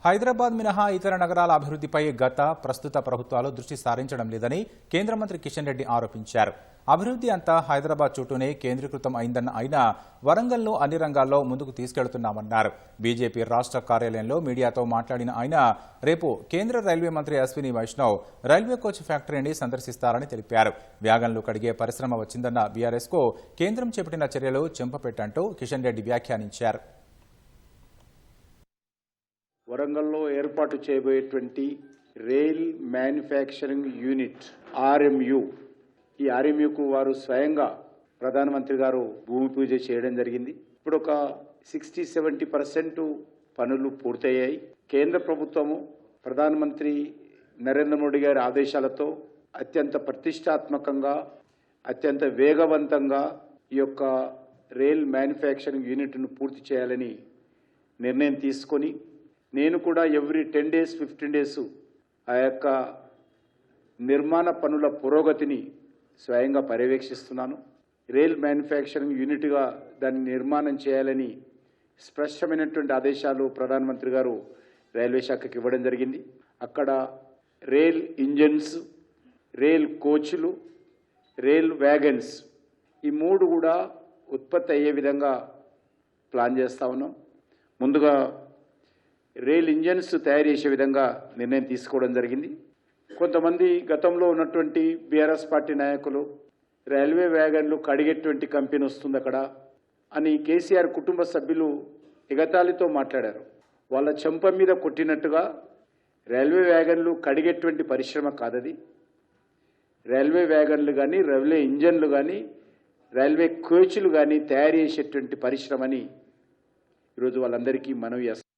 హైదరాబాద్ మినహా ఇతర నగరాల అభివృద్ధిపై ప్రస్తుత ప్రభుత్వాలు దృష్టి సారించడం లేదని కేంద్ర మంత్రి కిషన్ రెడ్డి ఆరోపించారు. అభివృద్ధి అంతా హైదరాబాద్ చుట్టూనే కేంద్రీకృతం అయిందన్న ఆయన వరంగల్ను అన్ని రంగాల్లో ముందుకు తీసుకెళ్తున్నామన్నారు. బీజేపీ రాష్ట్ర కార్యాలయంలో మీడియాతో మాట్లాడిన ఆయన రేపు కేంద్ర రైల్వే మంత్రి అశ్విని వైష్ణవ్ రైల్వే కోచ్ ఫ్యాక్టరీని సందర్శిస్తారని తెలిపారు. వ్యాగన్లు కడిగే పరిశ్రమ వచ్చిందన్న బీఆర్ఎస్కు కేంద్రం చేపట్టిన చర్యలు చెంపపెట్టంటూ కిషన్ రెడ్డి వ్యాఖ్యానించారు. వరంగల్లో ఏర్పాటు చేయబోయేటువంటి రైల్ మ్యానుఫ్యాక్చరింగ్ యూనిట్ ఆర్ఎంయు, ఈ ఆర్ఎంయుకు వారు స్వయంగా ప్రధానమంత్రి గారు భూమి పూజ చేయడం జరిగింది. ఇప్పుడు ఒక 60-70% పనులు పూర్తయ్యాయి. కేంద్ర ప్రభుత్వము ప్రధానమంత్రి నరేంద్ర మోడీ గారి ఆదేశాలతో అత్యంత ప్రతిష్టాత్మకంగా అత్యంత వేగవంతంగా ఈ యొక్క రైల్ మ్యానుఫ్యాక్చరింగ్ యూనిట్ను పూర్తి చేయాలని నిర్ణయం తీసుకొని నేను కూడా ఎవ్రీ 10 days 15 days ఆ యొక్క నిర్మాణ పనుల పురోగతిని స్వయంగా పర్యవేక్షిస్తున్నాను. రైల్ మ్యానుఫ్యాక్చరింగ్ యూనిట్గా దాన్ని నిర్మాణం చేయాలని స్పష్టమైనటువంటి ఆదేశాలు ప్రధానమంత్రి గారు రైల్వే శాఖకి ఇవ్వడం జరిగింది. అక్కడ రైల్ ఇంజన్స్, రైల్ కోచ్లు, రైల్ వ్యాగన్స్ ఈ మూడు కూడా ఉత్పత్తి అయ్యే విధంగా ప్లాన్ చేస్తా ఉన్నాం. ముందుగా రైల్ ఇంజన్స్ తయారు చేసే విధంగా నిర్ణయం తీసుకోవడం జరిగింది. కొంతమంది గతంలో ఉన్నటువంటి బీఆర్ఎస్ పార్టీ నాయకులు రైల్వే వ్యాగన్లు కడిగేటువంటి కంపెనీ వస్తుంది అక్కడ అని కేసీఆర్ కుటుంబ సభ్యులు ఎగతాళితో మాట్లాడారు. వాళ్ళ చెంప మీద కొట్టినట్టుగా రైల్వే వ్యాగన్లు కడిగేటువంటి పరిశ్రమ కాదది. రైల్వే వ్యాగన్లు కానీ, రైల్వే ఇంజన్లు కానీ, రైల్వే కోచ్లు కానీ తయారు చేసేటువంటి పరిశ్రమని ఈరోజు వాళ్ళందరికీ మనవి చేస్తారు.